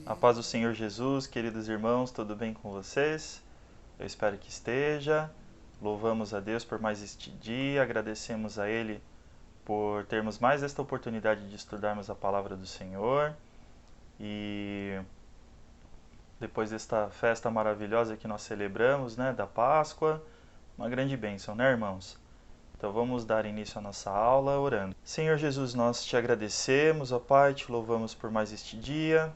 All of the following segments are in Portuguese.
A paz do Senhor Jesus, queridos irmãos, tudo bem com vocês? Eu espero que esteja. Louvamos a Deus por mais este dia, agradecemos a Ele por termos mais esta oportunidade de estudarmos a palavra do Senhor. E depois desta festa maravilhosa que nós celebramos, né, da Páscoa, uma grande bênção, né, irmãos? Então vamos dar início à nossa aula orando. Senhor Jesus, nós te agradecemos, ó Pai, te louvamos por mais este dia,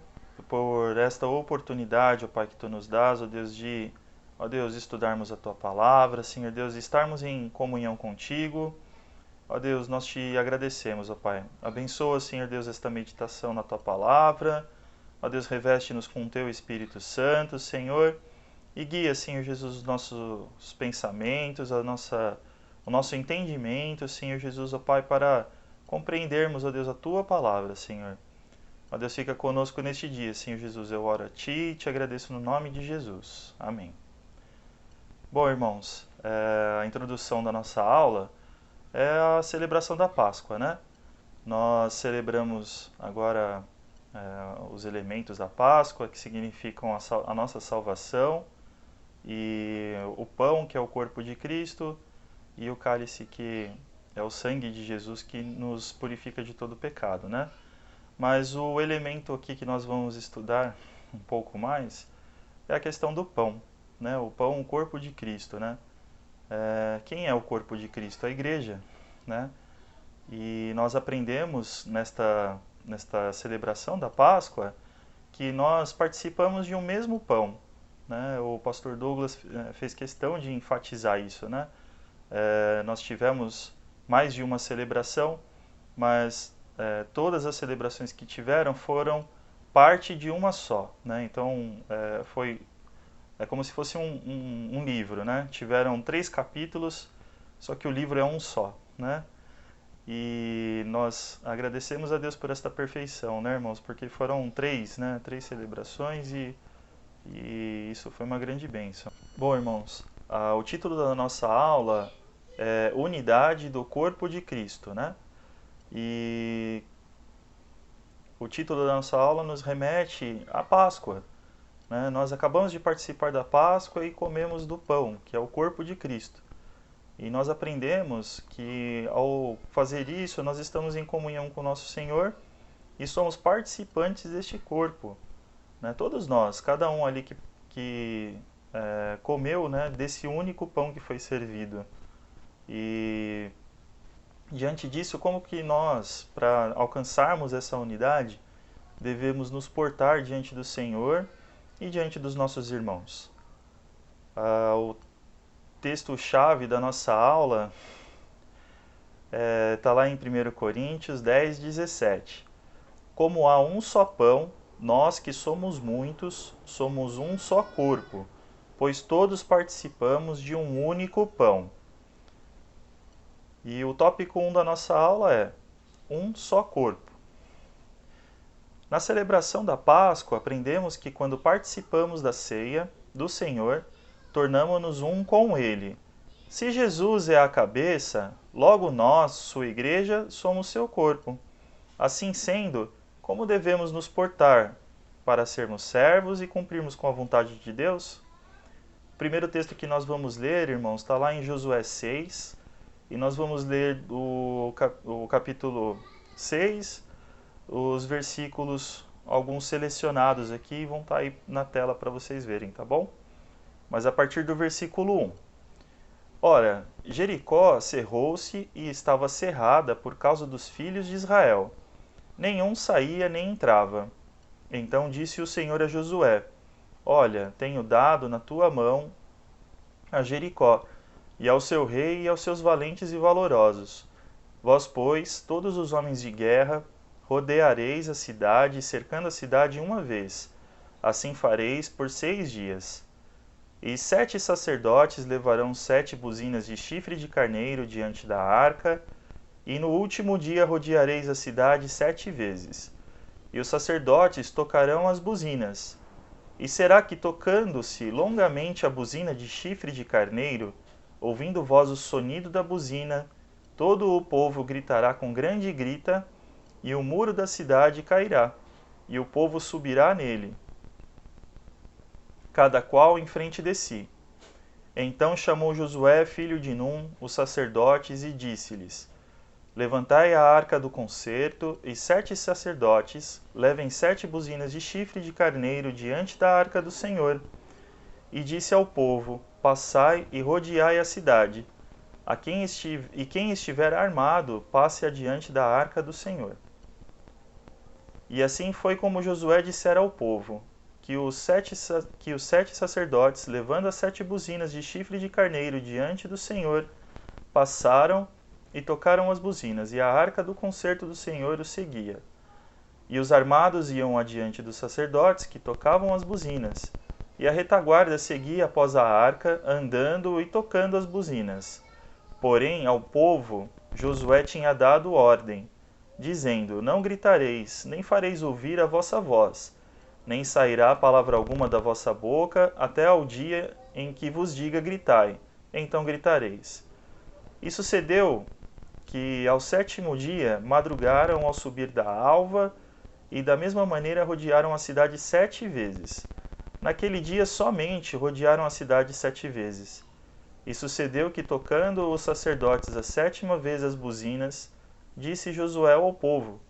por esta oportunidade, ó Pai, que Tu nos dás, ó Deus, estudarmos a Tua palavra, Senhor Deus, estarmos em comunhão contigo. Ó Deus, nós te agradecemos, ó Pai. Abençoa, Senhor Deus, esta meditação na Tua palavra. Ó Deus, reveste-nos com o Teu Espírito Santo, Senhor, e guia, Senhor Jesus, os nossos pensamentos, o nosso entendimento, Senhor Jesus, ó Pai, para compreendermos, ó Deus, a Tua palavra, Senhor. Ó Deus, fica conosco neste dia, Senhor Jesus. Eu oro a Ti e te agradeço no nome de Jesus. Amém. Bom, irmãos, a introdução da nossa aula é a celebração da Páscoa, né? Nós celebramos agora os elementos da Páscoa, que significam a nossa salvação, e o pão, que é o corpo de Cristo, e o cálice, que é o sangue de Jesus, que nos purifica de todo pecado, né? Mas o elemento aqui que nós vamos estudar um pouco mais é a questão do pão, né? O pão, o corpo de Cristo, né? Quem é o corpo de Cristo? A igreja, né? E nós aprendemos nesta celebração da Páscoa que nós participamos de um mesmo pão, né? O pastor Douglas fez questão de enfatizar isso, né? Nós tivemos mais de uma celebração, mas todas as celebrações que tiveram foram parte de uma só, né? Então é como se fosse um livro, né? Tiveram 3 capítulos, só que o livro é um só, né? E nós agradecemos a Deus por esta perfeição, né, irmãos? Porque foram 3, né? 3 celebrações e isso foi uma grande bênção. Bom, irmãos, o título da nossa aula é Unidade do Corpo de Cristo, né? E o título da nossa aula nos remete à Páscoa, né? Nós acabamos de participar da Páscoa e comemos do pão, que é o corpo de Cristo. E nós aprendemos que ao fazer isso, nós estamos em comunhão com o nosso Senhor e somos participantes deste corpo, né? Todos nós, cada um ali que comeu, né, desse único pão que foi servido. E diante disso, como que nós, para alcançarmos essa unidade, devemos nos portar diante do Senhor e diante dos nossos irmãos? O texto-chave da nossa aula está lá em 1 Coríntios 10, 17. Como há um só pão, nós que somos muitos, somos um só corpo, pois todos participamos de um único pão. E o tópico 1 da nossa aula é um só corpo. Na celebração da Páscoa, aprendemos que quando participamos da ceia do Senhor, tornamo-nos um com Ele. Se Jesus é a cabeça, logo nós, sua igreja, somos seu corpo. Assim sendo, como devemos nos portar para sermos servos e cumprirmos com a vontade de Deus? O primeiro texto que nós vamos ler, irmãos, está lá em Josué 6, e nós vamos ler o capítulo 6, os versículos, alguns selecionados aqui, vão estar aí na tela para vocês verem, tá bom? Mas a partir do versículo 1. Ora, Jericó cerrou-se e estava cerrada por causa dos filhos de Israel. Nenhum saía nem entrava. Então disse o Senhor a Josué: Olha, tenho dado na tua mão a Jericó, e ao seu rei e aos seus valentes e valorosos. Vós, pois, todos os homens de guerra, rodeareis a cidade, cercando a cidade uma vez. Assim fareis por 6 dias. E 7 sacerdotes levarão 7 buzinas de chifre de carneiro diante da arca, e no último dia rodeareis a cidade 7 vezes. E os sacerdotes tocarão as buzinas. E será que, tocando-se longamente a buzina de chifre de carneiro, ouvindo vós o sonido da buzina, todo o povo gritará com grande grita, e o muro da cidade cairá. e o povo subirá nele, cada qual em frente de si. Então chamou Josué, filho de Num, os sacerdotes, e disse-lhes: Levantai a arca do concerto, e 7 sacerdotes levem 7 buzinas de chifre de carneiro diante da arca do Senhor. E disse ao povo: Passai e rodeai a cidade. Quem estiver armado, passe adiante da arca do Senhor. E assim foi como Josué dissera ao povo, que os sete sacerdotes, levando as 7 buzinas de chifre de carneiro diante do Senhor, passaram e tocaram as buzinas, e a arca do concerto do Senhor os seguia. E os armados iam adiante dos sacerdotes, que tocavam as buzinas, e a retaguarda seguia após a arca, andando e tocando as buzinas. Porém, ao povo, Josué tinha dado ordem, dizendo: Não gritareis, nem fareis ouvir a vossa voz, nem sairá palavra alguma da vossa boca, até ao dia em que vos diga gritai, então gritareis. E sucedeu que ao 7º dia madrugaram ao subir da alva, e da mesma maneira rodearam a cidade 7 vezes. Naquele dia somente rodearam a cidade 7 vezes. E sucedeu que, tocando os sacerdotes a 7ª vez as buzinas, disse Josué ao povo: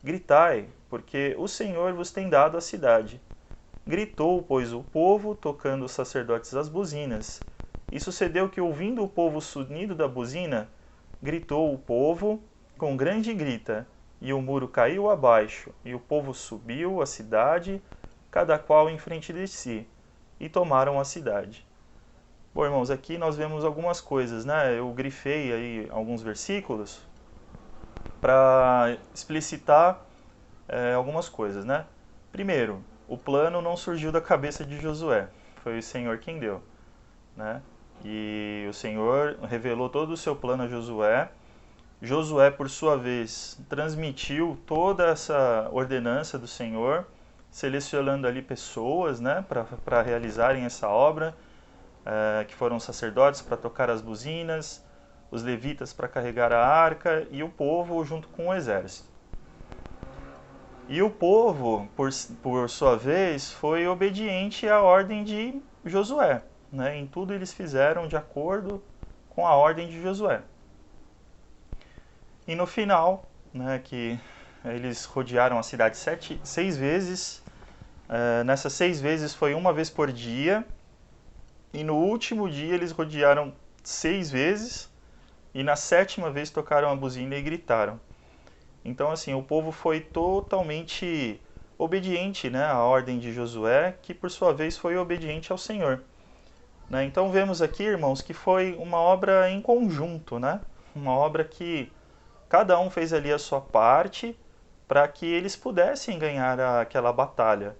Gritai, porque o Senhor vos tem dado a cidade. Gritou, pois, o povo, tocando os sacerdotes as buzinas. E sucedeu que, ouvindo o povo o sonido da buzina, gritou o povo com grande grita, e o muro caiu abaixo, e o povo subiu a cidade, cada qual em frente de si, e tomaram a cidade. Bom, irmãos, aqui nós vemos algumas coisas, né? Eu grifei aí alguns versículos para explicitar algumas coisas, né? Primeiro, o plano não surgiu da cabeça de Josué, foi o Senhor quem deu, né? E o Senhor revelou todo o seu plano a Josué. Josué, por sua vez, transmitiu toda essa ordenança do Senhor, selecionando ali pessoas, né, para realizarem essa obra, que foram os sacerdotes para tocar as buzinas, os levitas para carregar a arca e o povo junto com o exército. E o povo, por sua vez, foi obediente à ordem de Josué, né? Em tudo eles fizeram de acordo com a ordem de Josué. E no final, né, que eles rodearam a cidade 6 vezes, nessas 6 vezes foi uma vez por dia, e no último dia eles rodearam 6 vezes, e na 7ª vez tocaram a buzina e gritaram. Então, assim, o povo foi totalmente obediente, né, à ordem de Josué, que por sua vez foi obediente ao Senhor. Né? Então vemos aqui, irmãos, que foi uma obra em conjunto, né? Uma obra que cada um fez ali a sua parte para que eles pudessem ganhar aquela batalha.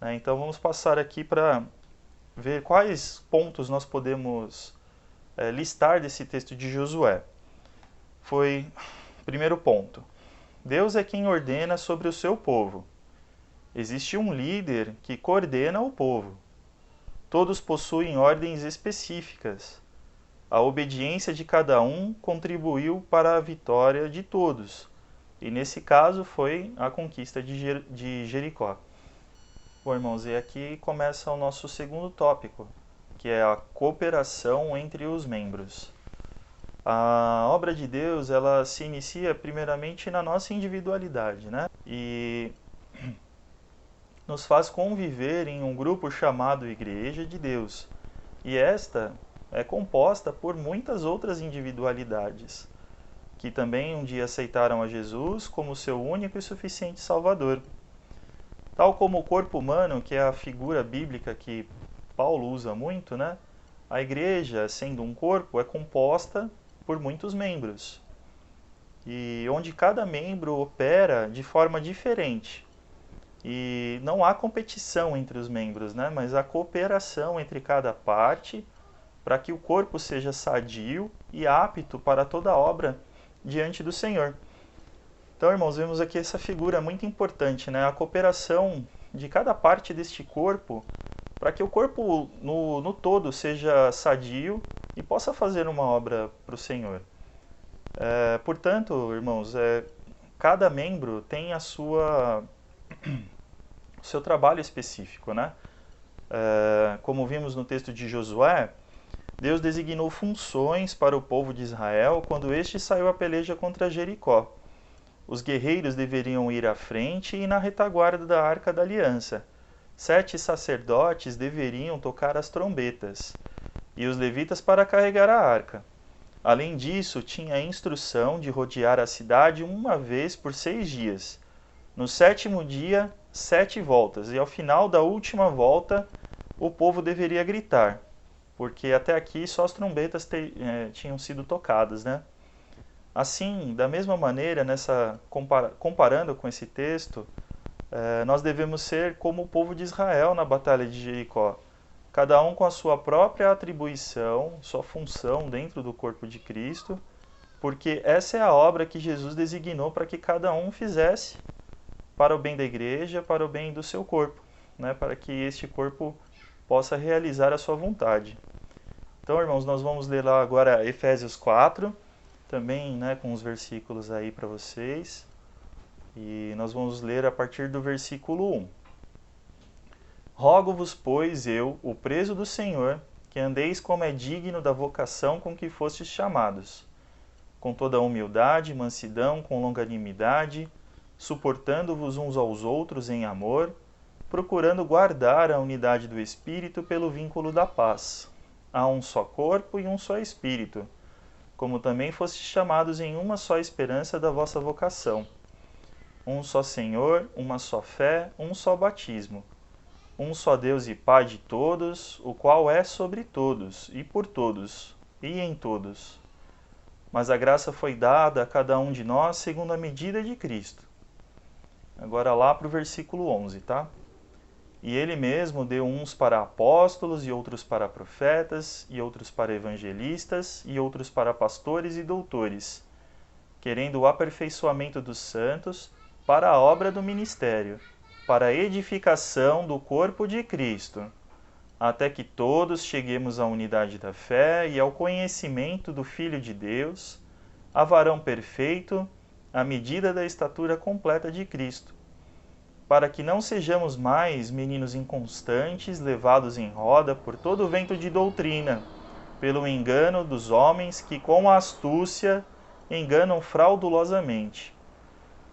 Né? Então vamos passar aqui para ver quais pontos nós podemos listar desse texto de Josué. Primeiro ponto, Deus é quem ordena sobre o seu povo. Existe um líder que coordena o povo. Todos possuem ordens específicas. A obediência de cada um contribuiu para a vitória de todos. E nesse caso foi a conquista de Jericó. Bom, irmãos, e aqui começa o nosso segundo tópico, que é a cooperação entre os membros. A obra de Deus, ela se inicia primeiramente na nossa individualidade, né? E nos faz conviver em um grupo chamado Igreja de Deus. E esta é composta por muitas outras individualidades, que também um dia aceitaram a Jesus como seu único e suficiente Salvador. Tal como o corpo humano, que é a figura bíblica que Paulo usa muito, né? A igreja, sendo um corpo, é composta por muitos membros, e onde cada membro opera de forma diferente. E não há competição entre os membros, né? Mas há cooperação entre cada parte para que o corpo seja sadio e apto para toda obra diante do Senhor. Então, irmãos, vemos aqui essa figura muito importante, né? A cooperação de cada parte deste corpo para que o corpo no todo seja sadio e possa fazer uma obra para o Senhor. Portanto, irmãos, cada membro tem a sua seu trabalho específico, né? Como vimos no texto de Josué, Deus designou funções para o povo de Israel quando este saiu à peleja contra Jericó. Os guerreiros deveriam ir à frente e na retaguarda da Arca da Aliança. 7 sacerdotes deveriam tocar as trombetas, e os levitas para carregar a arca. Além disso, tinha a instrução de rodear a cidade uma vez por 6 dias. No 7º dia, 7 voltas, e ao final da última volta, o povo deveria gritar, porque até aqui só as trombetas tinham sido tocadas, né? Assim, da mesma maneira, comparando com esse texto, nós devemos ser como o povo de Israel na Batalha de Jericó, cada um com a sua própria atribuição, sua função dentro do corpo de Cristo, porque essa é a obra que Jesus designou para que cada um fizesse para o bem da igreja, para o bem do seu corpo, né? Para que este corpo possa realizar a sua vontade. Então, irmãos, nós vamos ler lá agora Efésios 4, também, né, com os versículos aí para vocês. E nós vamos ler a partir do versículo 1. Rogo-vos, pois, eu, o preso do Senhor, que andeis como é digno da vocação com que fostes chamados, com toda humildade, mansidão, com longanimidade, suportando-vos uns aos outros em amor, procurando guardar a unidade do Espírito pelo vínculo da paz. Há um só corpo e um só Espírito, como também fostes chamados em uma só esperança da vossa vocação. Um só Senhor, uma só fé, um só batismo. Um só Deus e Pai de todos, o qual é sobre todos, e por todos, e em todos. Mas a graça foi dada a cada um de nós segundo a medida de Cristo. Agora lá para o versículo 11, tá? E ele mesmo deu uns para apóstolos, e outros para profetas, e outros para evangelistas, e outros para pastores e doutores, querendo o aperfeiçoamento dos santos para a obra do ministério, para a edificação do corpo de Cristo, até que todos cheguemos à unidade da fé e ao conhecimento do Filho de Deus, a varão perfeito, à medida da estatura completa de Cristo, para que não sejamos mais meninos inconstantes, levados em roda por todo o vento de doutrina, pelo engano dos homens que com astúcia enganam fraudulosamente.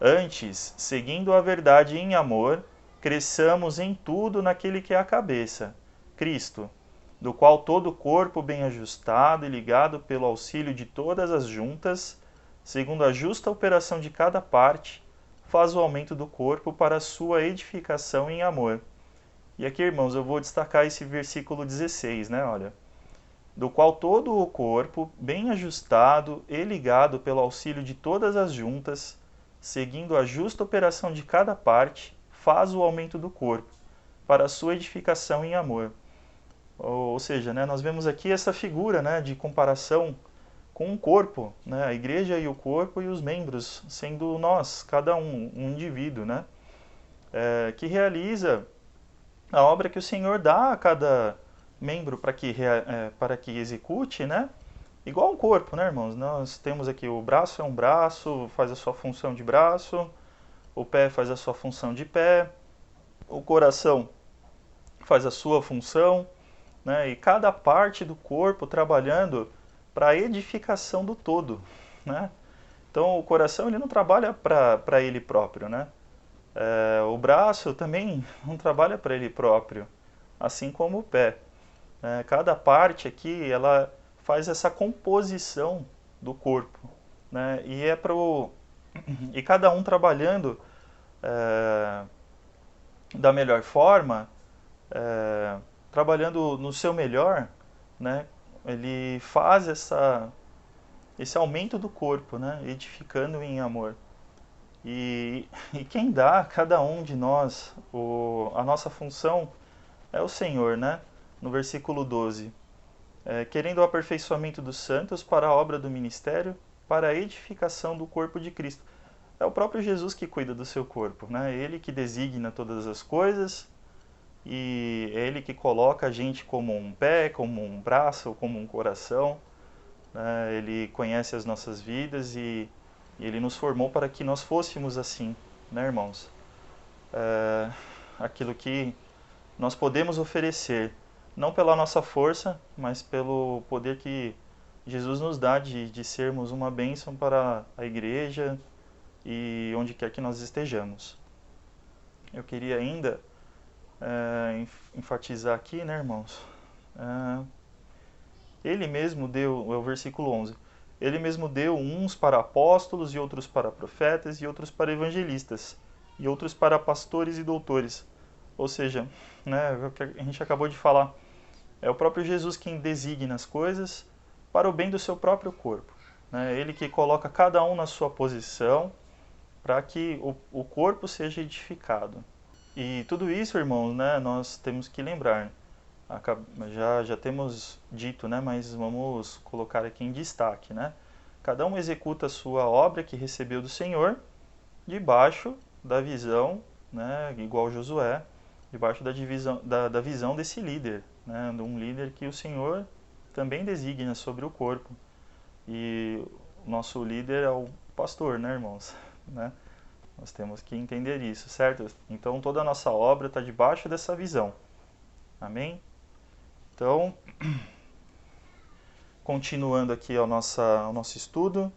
Antes, seguindo a verdade em amor, cresçamos em tudo naquele que é a cabeça, Cristo, do qual todo o corpo bem ajustado e ligado pelo auxílio de todas as juntas, segundo a justa operação de cada parte, faz o aumento do corpo para a sua edificação em amor. E aqui, irmãos, eu vou destacar esse versículo 16, né? Olha. Do qual todo o corpo, bem ajustado e ligado pelo auxílio de todas as juntas, seguindo a justa operação de cada parte, faz o aumento do corpo, para a sua edificação em amor. Ou seja, né, nós vemos aqui essa figura, né, de comparação com o corpo, né, a igreja e o corpo e os membros, sendo nós, cada um indivíduo, né, que realiza a obra que o Senhor dá a cada membro para que execute, né, igual um corpo, né, irmãos? Nós temos aqui o braço é um braço, faz a sua função de braço, o pé faz a sua função de pé, o coração faz a sua função, né? E cada parte do corpo trabalhando para a edificação do todo, né? Então o coração ele não trabalha para ele próprio, né? O braço também não trabalha para ele próprio, assim como o pé. Cada parte aqui ela faz essa composição do corpo, né? E cada um trabalhando da melhor forma, trabalhando no seu melhor, né? Ele faz esse aumento do corpo, né? Edificando em amor. E quem dá a cada um de nós a nossa função é o Senhor, né? No versículo 12. Querendo o aperfeiçoamento dos santos para a obra do ministério, para a edificação do corpo de Cristo. É o próprio Jesus que cuida do seu corpo, né? Ele que designa todas as coisas e é Ele que coloca a gente como um pé, como um braço, como um coração, né? Ele conhece as nossas vidas e Ele nos formou para que nós fôssemos assim, né, irmãos? aquilo que nós podemos oferecer, não pela nossa força, mas pelo poder que Jesus nos dá de sermos uma bênção para a igreja e onde quer que nós estejamos. Eu queria ainda enfatizar aqui, né, irmãos? Ele mesmo deu, é o versículo 11, ele mesmo deu uns para apóstolos e outros para profetas e outros para evangelistas e outros para pastores e doutores. Ou seja, né, o que a gente acabou de falar, é o próprio Jesus quem designa as coisas para o bem do seu próprio corpo. Né? Ele que coloca cada um na sua posição para que o corpo seja edificado. E tudo isso, irmãos, né, nós temos que lembrar. Já temos dito, né, mas vamos colocar aqui em destaque. Né? Cada um executa a sua obra que recebeu do Senhor, debaixo da visão, né, igual Josué, debaixo da visão desse líder, né, de um líder que o Senhor também designa sobre o corpo. E o nosso líder é o pastor, né, irmãos? Né? Nós temos que entender isso, certo? Então toda a nossa obra está debaixo dessa visão. Amém? Então, continuando aqui ao nosso estudo,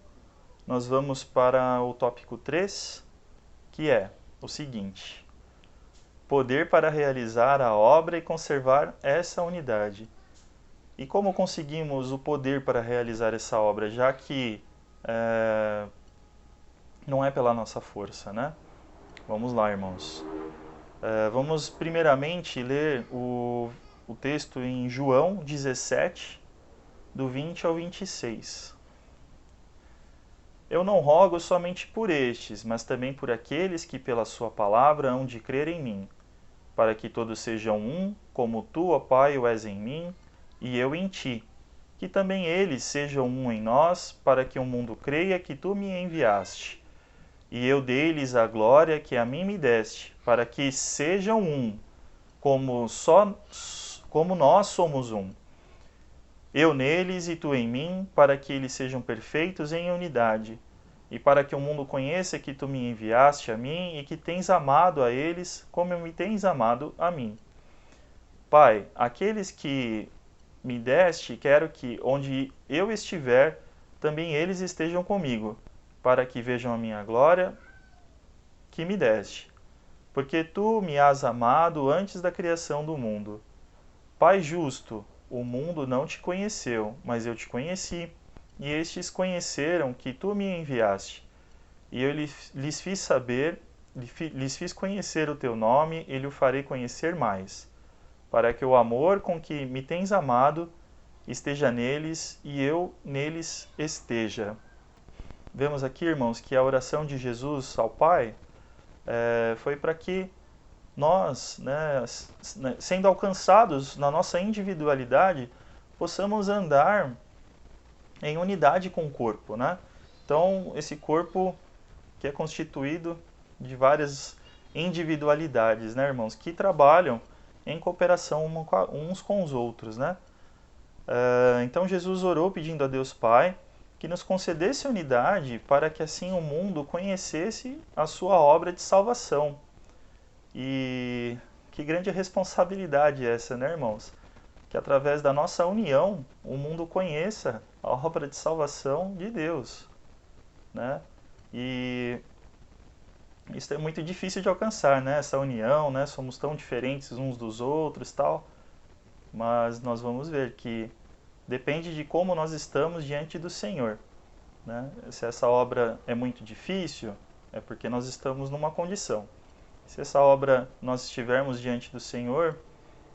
nós vamos para o tópico 3, que é o seguinte: poder para realizar a obra e conservar essa unidade. E como conseguimos o poder para realizar essa obra, já que não é pela nossa força, né? Vamos lá, irmãos. Vamos primeiramente ler o texto em João 17, do 20 ao 26. Eu não rogo somente por estes, mas também por aqueles que pela sua palavra hão de crer em mim, para que todos sejam um, como tu, ó Pai, o és em mim, e eu em ti, que também eles sejam um em nós, para que o mundo creia que tu me enviaste. E eu dei-lhes a glória que a mim me deste, para que sejam um, como nós somos um. Eu neles e tu em mim, para que eles sejam perfeitos em unidade, e para que o mundo conheça que tu me enviaste a mim e que tens amado a eles como me tens amado a mim. Pai, aqueles que me deste, quero que, onde eu estiver, também eles estejam comigo, para que vejam a minha glória que me deste. Porque tu me has amado antes da criação do mundo. Pai justo, o mundo não te conheceu, mas eu te conheci, e estes conheceram que tu me enviaste. E eu lhes fiz conhecer o teu nome, e lhe o farei conhecer mais, para que o amor com que me tens amado esteja neles e eu neles esteja. Vemos aqui, irmãos, que a oração de Jesus ao Pai foi para que nós, né, sendo alcançados na nossa individualidade, possamos andar em unidade com o corpo, né? Então, esse corpo que é constituído de várias individualidades, né, irmãos, que trabalham em cooperação uns com os outros, né? Então, Jesus orou pedindo a Deus Pai que nos concedesse unidade para que assim o mundo conhecesse a sua obra de salvação. E que grande responsabilidade essa, né, irmãos? Que através da nossa união o mundo conheça a obra de salvação de Deus, né? E isso é muito difícil de alcançar, né? Essa união, né? Somos tão diferentes uns dos outros, tal. Mas nós vamos ver que depende de como nós estamos diante do Senhor, né? Se essa obra é muito difícil, é porque nós estamos numa condição. Se essa obra nós estivermos diante do Senhor,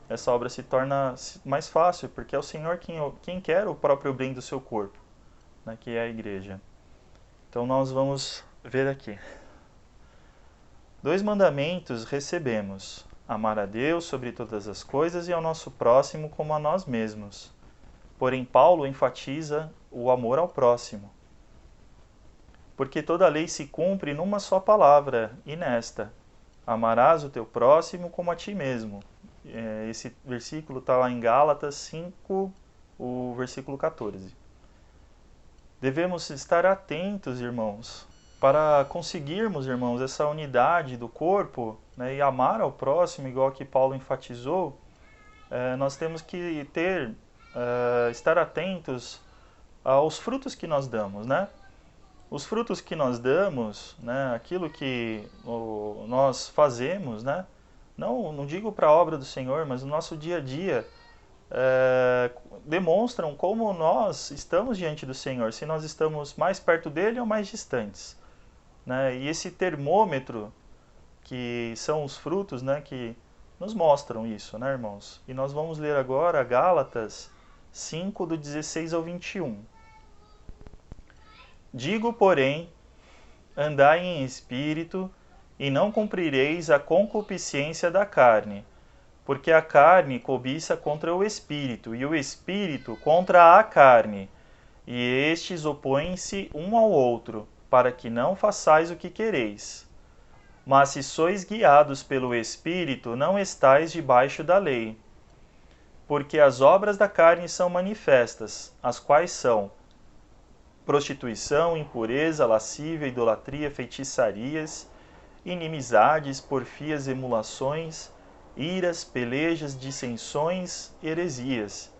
essa obra se torna mais fácil, porque é o Senhor quem quer o próprio bem do seu corpo, né, que é a igreja. Então nós vamos ver aqui. 2 mandamentos recebemos: amar a Deus sobre todas as coisas e ao nosso próximo como a nós mesmos. Porém, Paulo enfatiza o amor ao próximo. Porque toda a lei se cumpre numa só palavra, e nesta: amarás o teu próximo como a ti mesmo. Esse versículo está lá em Gálatas 5, o versículo 14. Devemos estar atentos, irmãos, para conseguirmos, irmãos, essa unidade do corpo, né, e amar ao próximo, igual que Paulo enfatizou, nós temos que estar atentos aos frutos que nós damos, né? Os frutos que nós damos, né, aquilo que nós fazemos, né? Não digo para a obra do Senhor, mas no nosso dia a dia, demonstram como nós estamos diante do Senhor, se nós estamos mais perto dele ou mais distantes, né? E esse termômetro, que são os frutos, né, que nos mostram isso, né, irmãos? E nós vamos ler agora Gálatas 5, do 16 ao 21. Digo, porém, andai em espírito, e não cumprireis a concupiscência da carne, porque a carne cobiça contra o espírito, e o espírito contra a carne, e estes opõem-se um ao outro, para que não façais o que quereis. Mas se sois guiados pelo Espírito, não estais debaixo da lei. Porque as obras da carne são manifestas, as quais são prostituição, impureza, lascívia, idolatria, feitiçarias, inimizades, porfias, emulações, iras, pelejas, dissensões, heresias,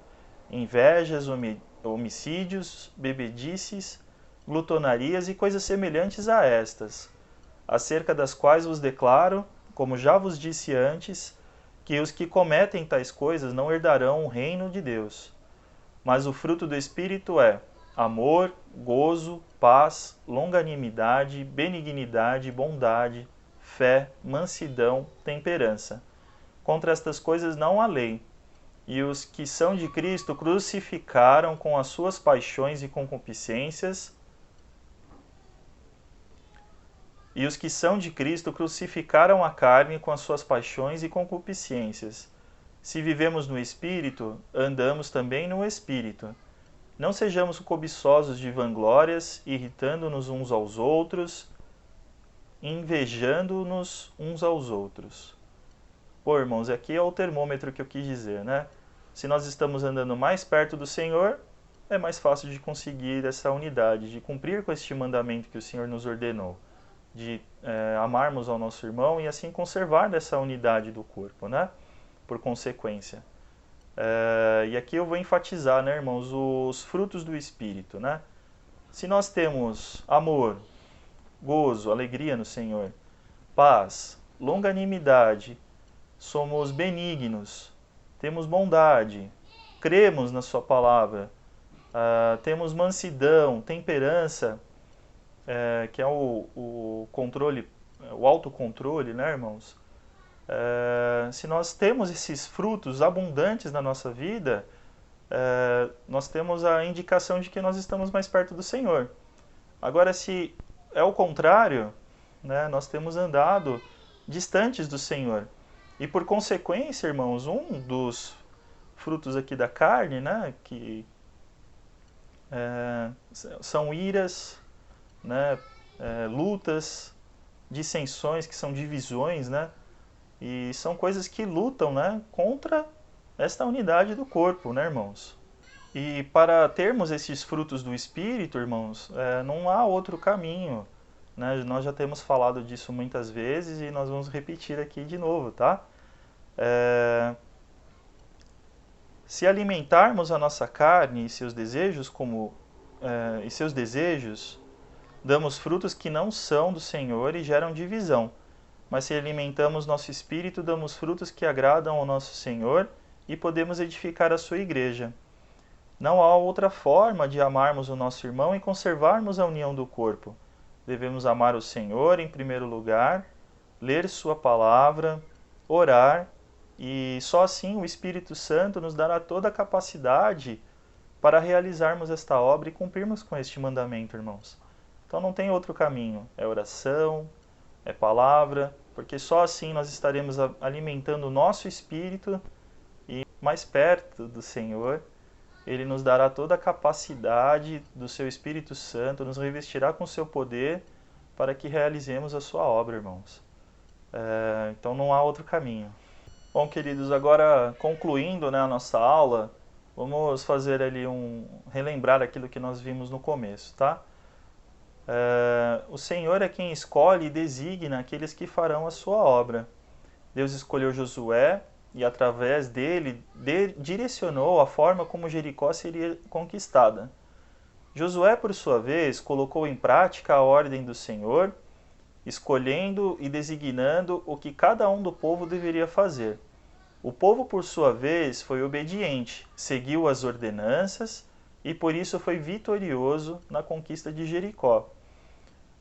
invejas, homicídios, bebedices, glutonarias e coisas semelhantes a estas, acerca das quais vos declaro, como já vos disse antes, que os que cometem tais coisas não herdarão o reino de Deus. Mas o fruto do Espírito é amor, gozo, paz, longanimidade, benignidade, bondade, fé, mansidão, temperança. Contra estas coisas não há lei. E os que são de Cristo crucificaram com as suas paixões e concupiscências. E os que são de Cristo crucificaram a carne com as suas paixões e concupiscências. Se vivemos no Espírito, andamos também no Espírito. Não sejamos cobiçosos de vanglórias, irritando-nos uns aos outros, invejando-nos uns aos outros. Pô, irmãos, aqui é o termômetro que eu quis dizer, né? Se nós estamos andando mais perto do Senhor, é mais fácil de conseguir essa unidade, de cumprir com este mandamento que o Senhor nos ordenou, de amarmos ao nosso irmão e assim conservar dessa unidade do corpo, né? Por consequência. E aqui eu vou enfatizar, né, irmãos, os frutos do Espírito, né? Se nós temos amor, gozo, alegria no Senhor, paz, longanimidade, somos benignos, temos bondade, cremos na sua palavra, temos mansidão, temperança, que é o controle, o autocontrole, né, irmãos? Se nós temos esses frutos abundantes na nossa vida, nós temos a indicação de que nós estamos mais perto do Senhor. Agora, se é o contrário, né, nós temos andado distantes do Senhor. E por consequência, irmãos, um dos frutos aqui da carne, né, que são iras, né, lutas, dissensões, que são divisões, né, e são coisas que lutam, né, contra esta unidade do corpo, né, irmãos? E para termos esses frutos do Espírito, irmãos, não há outro caminho, né? Nós já temos falado disso muitas vezes e nós vamos repetir aqui de novo, tá? Se alimentarmos a nossa carne e seus desejos damos frutos que não são do Senhor e geram divisão. Mas se alimentamos nosso espírito, damos frutos que agradam ao nosso Senhor e podemos edificar a sua igreja. Não há outra forma de amarmos o nosso irmão e conservarmos a união do corpo. Devemos amar o Senhor em primeiro lugar, ler sua palavra, orar, e só assim o Espírito Santo nos dará toda a capacidade para realizarmos esta obra e cumprirmos com este mandamento, irmãos. Então não tem outro caminho, é oração, é palavra, porque só assim nós estaremos alimentando o nosso espírito e mais perto do Senhor. Ele nos dará toda a capacidade do seu Espírito Santo, nos revestirá com o seu poder para que realizemos a sua obra, irmãos. Então não há outro caminho. Bom, queridos, agora concluindo, né, a nossa aula, vamos fazer ali relembrar aquilo que nós vimos no começo, tá? O Senhor é quem escolhe e designa aqueles que farão a sua obra. Deus escolheu Josué e, através dele, direcionou a forma como Jericó seria conquistada. Josué, por sua vez, colocou em prática a ordem do Senhor, escolhendo e designando o que cada um do povo deveria fazer. O povo, por sua vez, foi obediente, seguiu as ordenanças e por isso foi vitorioso na conquista de Jericó.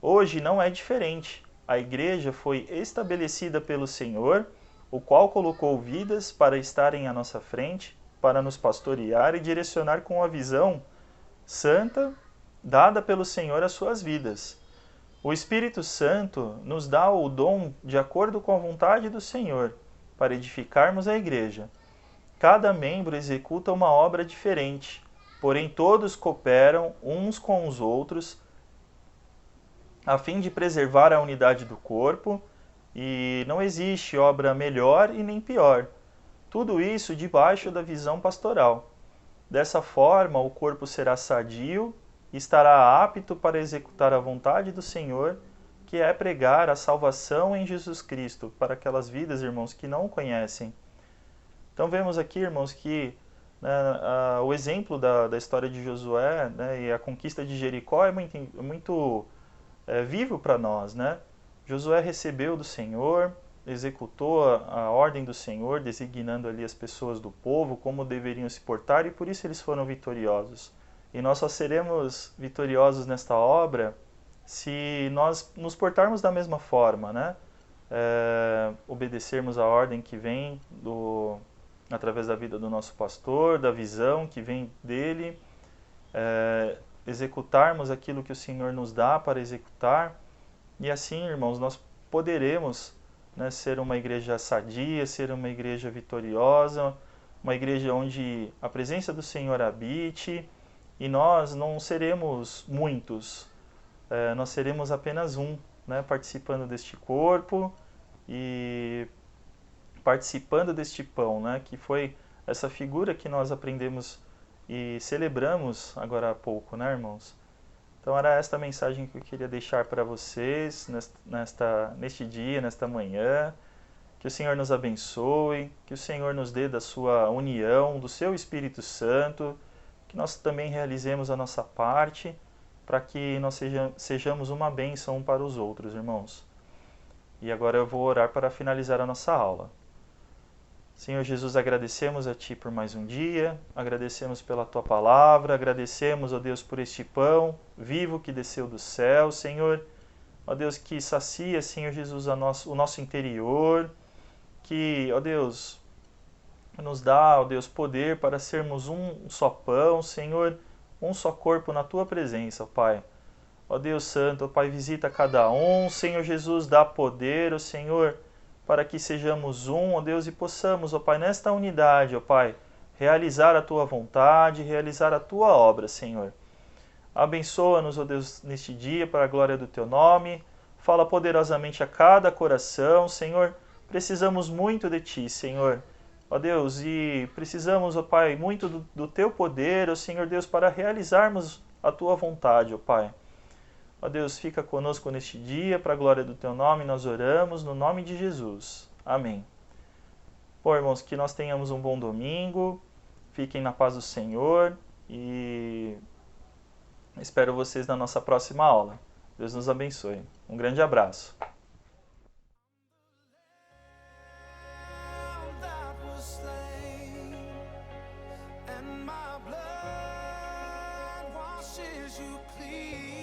Hoje não é diferente. A igreja foi estabelecida pelo Senhor, o qual colocou vidas para estarem à nossa frente, para nos pastorear e direcionar com a visão santa dada pelo Senhor às suas vidas. O Espírito Santo nos dá o dom de acordo com a vontade do Senhor, para edificarmos a igreja. Cada membro executa uma obra diferente, porém todos cooperam uns com os outros a fim de preservar a unidade do corpo, e não existe obra melhor e nem pior. Tudo isso debaixo da visão pastoral. Dessa forma, o corpo será sadio e estará apto para executar a vontade do Senhor, que é pregar a salvação em Jesus Cristo para aquelas vidas, irmãos, que não o conhecem. Então vemos aqui, irmãos, que o exemplo da história de Josué, né, e a conquista de Jericó é muito vivo para nós, né? Josué recebeu do Senhor, executou a ordem do Senhor, designando ali as pessoas do povo, como deveriam se portar, e por isso eles foram vitoriosos. E nós só seremos vitoriosos nesta obra se nós nos portarmos da mesma forma, né? Obedecermos a ordem que vem através da vida do nosso pastor, da visão que vem dele, executarmos aquilo que o Senhor nos dá para executar, e assim, irmãos, nós poderemos, né, ser uma igreja sadia, ser uma igreja vitoriosa, uma igreja onde a presença do Senhor habite, e nós não seremos muitos, nós seremos apenas um, né, participando deste corpo e participando deste pão, né, que foi essa figura que nós aprendemos e celebramos agora há pouco, né, irmãos? Então era esta mensagem que eu queria deixar para vocês neste dia, nesta manhã. Que o Senhor nos abençoe, que o Senhor nos dê da sua união, do seu Espírito Santo, que nós também realizemos a nossa parte, para que nós sejamos uma bênção um para os outros, irmãos. E agora eu vou orar para finalizar a nossa aula. Senhor Jesus, agradecemos a Ti por mais um dia, agradecemos pela Tua palavra, agradecemos, ó Deus, por este pão vivo que desceu do céu, Senhor, ó Deus, que sacia, Senhor Jesus, o nosso interior, que, ó Deus, nos dá, ó Deus, poder para sermos um só pão, Senhor, um só corpo na Tua presença, ó Pai. Ó Deus Santo, ó Pai, visita cada um, Senhor Jesus, dá poder, ó Senhor, para que sejamos um, ó Deus, e possamos, ó Pai, nesta unidade, ó Pai, realizar a Tua vontade, realizar a Tua obra, Senhor. Abençoa-nos, ó Deus, neste dia, para a glória do Teu nome. Fala poderosamente a cada coração, Senhor. Precisamos muito de Ti, Senhor. Ó Deus, e precisamos, ó Pai, muito do Teu poder, ó Senhor Deus, para realizarmos a Tua vontade, ó Pai. Ó Deus, fica conosco neste dia, para a glória do Teu nome, nós oramos no nome de Jesus. Amém. Bom, irmãos, que nós tenhamos um bom domingo, fiquem na paz do Senhor e espero vocês na nossa próxima aula. Deus nos abençoe. Um grande abraço. You clean.